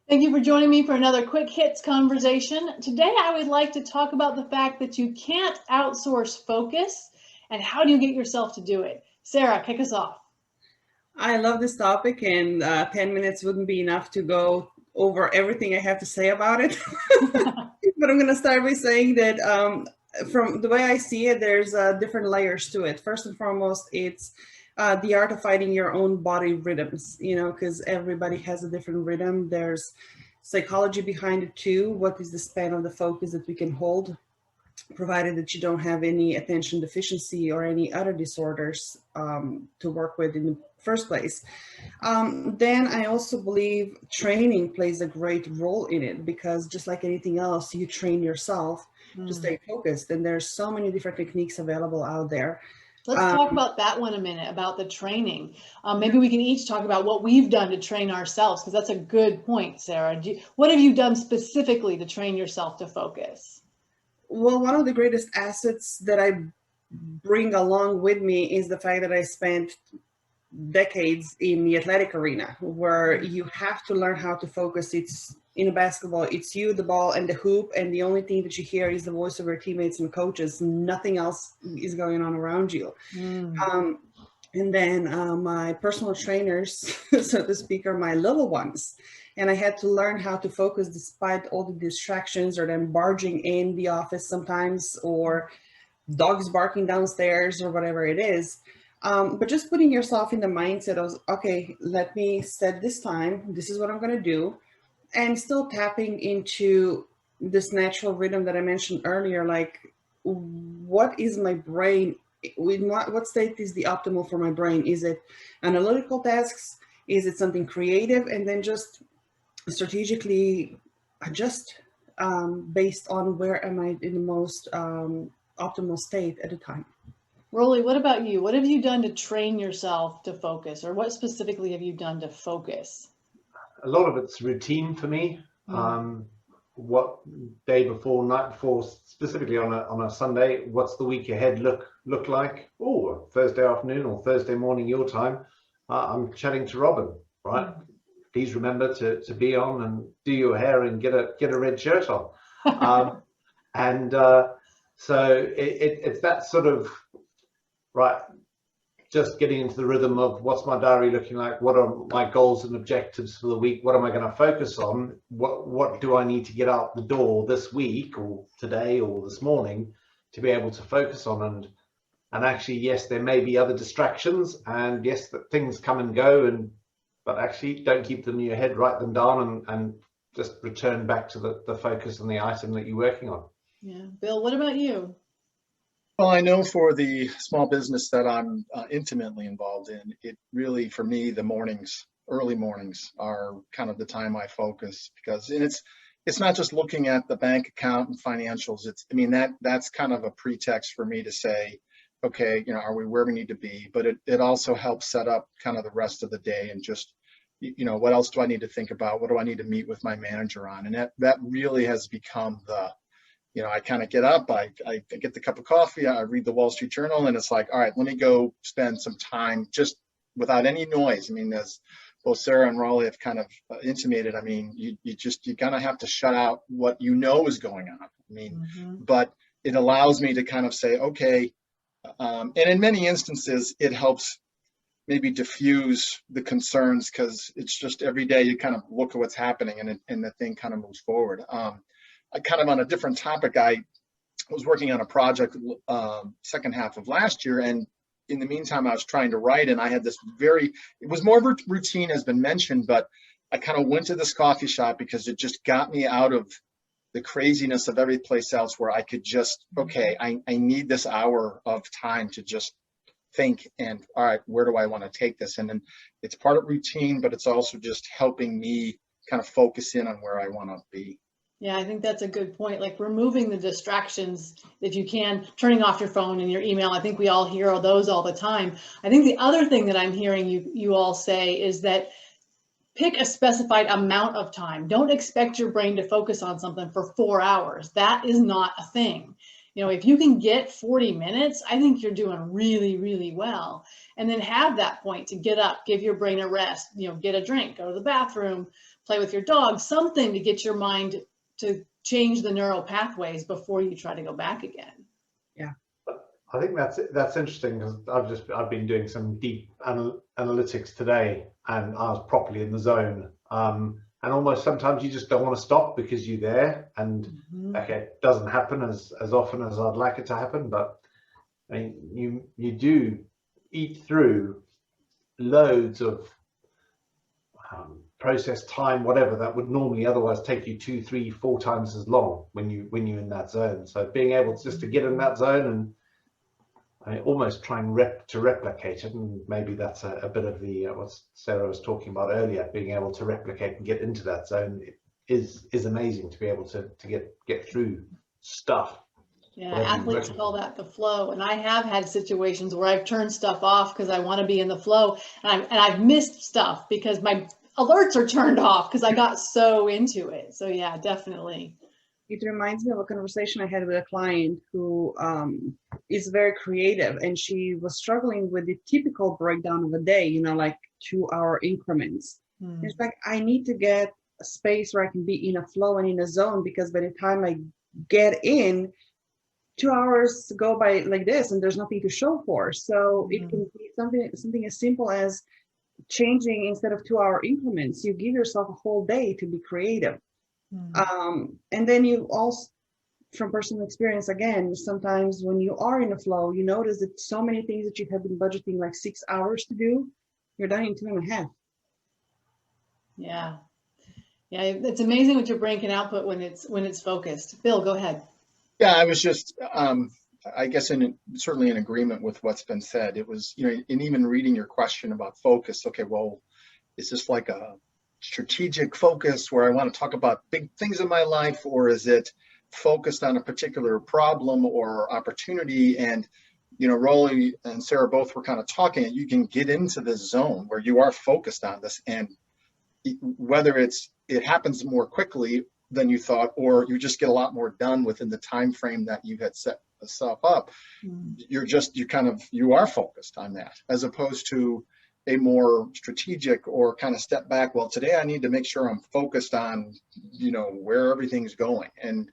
Thank you for joining me for another quick hits conversation. Today, I would like to talk about the fact that you can't outsource focus and how do you get yourself to do it. Sarah, kick us off. I love this topic, and 10 minutes wouldn't be enough to go over everything I have to say about it. But I'm going to start by saying that from the way I see it, there's different layers to it. First and foremost, it's the art of finding your own body rhythms, because everybody has a different rhythm. There's psychology behind it too. What is the span of the focus that we can hold, provided that you don't have any attention deficiency or any other disorders to work with in the first place. Then I also believe training plays a great role in it, because just like anything else, you train yourself to stay focused. And there's so many different techniques available out there. Let's talk about that one a minute, about the training. Maybe we can each talk about what we've done to train ourselves, because that's a good point, Sarah. What have you done specifically to train yourself to focus? Well, one of the greatest assets that I bring along with me is the fact that I spent decades in the athletic arena, where you have to learn how to focus. It's in a basketball, it's you, the ball, and the hoop, and the only thing that you hear is the voice of your teammates and coaches. Nothing else is going on around you. And then my personal trainers, so to speak, are my little ones. And I had to learn how to focus despite all the distractions, or them barging in the office sometimes, or dogs barking downstairs, or whatever it is. But just putting yourself in the mindset of, okay, let me set this time. This is what I'm going to do. And still tapping into this natural rhythm that I mentioned earlier, like, what is my brain? What state is the optimal for my brain? Is it analytical tasks? Is it something creative? And then just strategically adjust based on where am I in the most optimal state at a time. Rowley, what about you? What have you done to train yourself to focus, or what specifically have you done to focus? A lot of it's routine for me. What day before, night before, specifically on a Sunday, what's the week ahead look like? Oh, Thursday afternoon or Thursday morning your time, I'm chatting to Robyn, right? Please remember to be on and do your hair and get a red shirt on. So it's that sort of, right, just getting into the rhythm of what's my diary looking like, what are my goals and objectives for the week, what am I going to focus on, what do I need to get out the door this week or today or this morning to be able to focus on. And actually, yes, there may be other distractions, and yes, that things come and go, but actually don't keep them in your head, write them down, and just return back to the focus on the item that you're working on. Yeah. Bill, what about you? Well, I know for the small business that I'm intimately involved in, it really, for me, the mornings, early mornings are kind of the time I focus, because it's not just looking at the bank account and financials. That's kind of a pretext for me to say, okay, are we where we need to be? But it also helps set up kind of the rest of the day, and just, what else do I need to think about? What do I need to meet with my manager on? And that really has become I kind of get up, I get the cup of coffee, I read the Wall Street Journal, and it's like, all right, let me go spend some time just without any noise. As both Sarah and Rowley have kind of intimated, you kind of have to shut out what is going on. But it allows me to kind of say, okay, and in many instances, it helps maybe diffuse the concerns, because it's just every day you kind of look at what's happening, and the thing kind of moves forward. Kind of on a different topic, I was working on a project second half of last year, and in the meantime I was trying to write, and I had this it was more routine, has been mentioned, but I kind of went to this coffee shop because it just got me out of the craziness of every place else, where I could just, okay, I need this hour of time to just think, and all right, where do I want to take this? And then it's part of routine, but it's also just helping me kind of focus in on where I want to be. Yeah, I think that's a good point. Like, removing the distractions, if you can, turning off your phone and your email. I think we all hear those all the time. I think the other thing that I'm hearing you all say is that pick a specified amount of time. Don't expect your brain to focus on something for 4 hours. That is not a thing. If you can get 40 minutes, I think you're doing really, really well. And then have that point to get up, give your brain a rest, get a drink, go to the bathroom, play with your dog, something to get your mind to change the neural pathways before you try to go back again. I think that's interesting, because I've been doing some deep analytics today, and I was properly in the zone. And almost sometimes you just don't want to stop because you're there, and okay, it doesn't happen as often as I'd like it to happen, but I mean, you do eat through loads of process time, whatever, that would normally otherwise take you 2, 3, 4 times as long when you're in that zone. So being able just to get in that zone and almost try and replicate it, and maybe that's a bit of the what Sara was talking about earlier, being able to replicate and get into that zone is amazing, to be able to get through stuff. Yeah, athletes call that the flow, and I have had situations where I've turned stuff off because I want to be in the flow, and I've missed stuff because my alerts are turned off because I got so into it. So yeah, definitely. It reminds me of a conversation I had with a client who is very creative, and she was struggling with the typical breakdown of a day, you know, like 2-hour increments. It's like, I need to get a space where I can be in a flow and in a zone, because by the time I get in, 2 hours go by like this and there's nothing to show for. So it can be something as simple as changing, instead of 2-hour increments, you give yourself a whole day to be creative. And then you also, from personal experience, again, sometimes when you are in a flow, you notice that so many things that you have been budgeting like 6 hours to do, you're done in 2.5. Yeah, it's amazing what your brain can output when it's focused. Bill, go ahead. Yeah, I was just, I guess, certainly in agreement with what's been said. It was, you know, in even reading your question about focus. Okay, well, is this like a strategic focus where I want to talk about big things in my life, or is it focused on a particular problem or opportunity? And, you know, Rowley and Sara both were kind of talking, you can get into this zone where you are focused on this, and whether it happens more quickly than you thought, or you just get a lot more done within the time frame that you had set yourself up. You are focused on that, as opposed to a more strategic or kind of step back. Well, today I need to make sure I'm focused on, you know, where everything's going. And,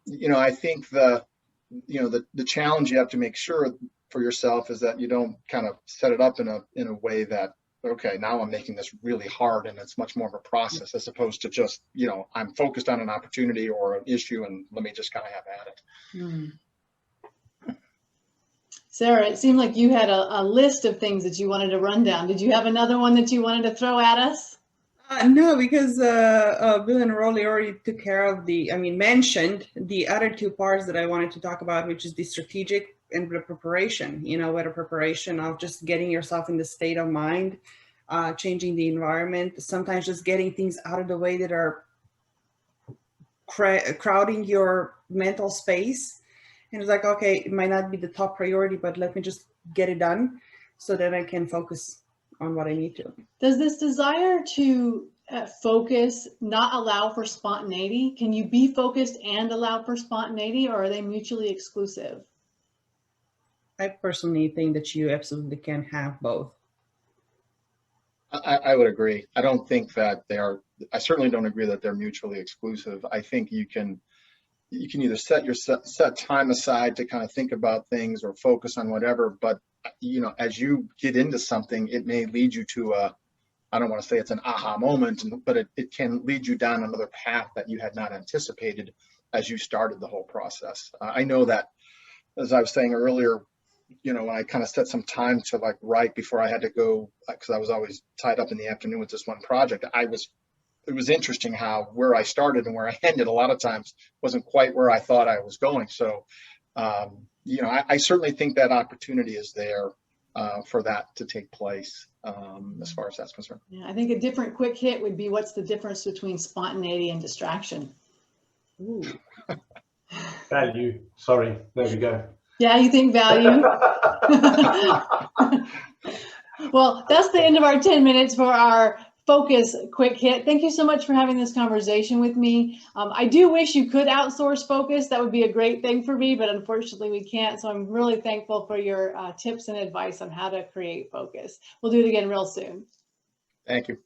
you know, I think the challenge you have to make sure for yourself is that you don't kind of set it up in a way that, okay, now I'm making this really hard, and it's much more of a process, as opposed to just, you know, I'm focused on an opportunity or an issue and let me just kind of have at it. Sara, it seemed like you had a list of things that you wanted to run down. Did you have another one that you wanted to throw at us? No, because Bill and Rowley already took care of mentioned the other 2 parts that I wanted to talk about, which is the strategic and the preparation, you know, whether preparation of just getting yourself in the state of mind, changing the environment, sometimes just getting things out of the way that are crowding your mental space. And it's like, okay, it might not be the top priority, but let me just get it done so that I can focus on what I need to. Does this desire to focus not allow for spontaneity? Can you be focused and allow for spontaneity, or are they mutually exclusive? I personally think that you absolutely can have both. I would agree. I don't think that I certainly don't agree that they're mutually exclusive. I think you can either set time aside to kind of think about things or focus on whatever, but, you know, as you get into something, it may lead you to I don't want to say it's an aha moment, but it can lead you down another path that you had not anticipated as you started the whole process. I know that, as I was saying earlier, you know, when I kind of set some time to like write before I had to go, because I was always tied up in the afternoon with this one project, it was interesting how where I started and where I ended a lot of times wasn't quite where I thought I was going. So, you know, I certainly think that opportunity is there for that to take place as far as that's concerned. Yeah, I think a different quick hit would be, what's the difference between spontaneity and distraction? Ooh. Value. Sorry, there we go. Yeah, you think value? Well, that's the end of our 10 minutes for our focus quick hit. Thank you so much for having this conversation with me. I do wish you could outsource focus. That would be a great thing for me, but unfortunately we can't. So I'm really thankful for your tips and advice on how to create focus. We'll do it again real soon. Thank you.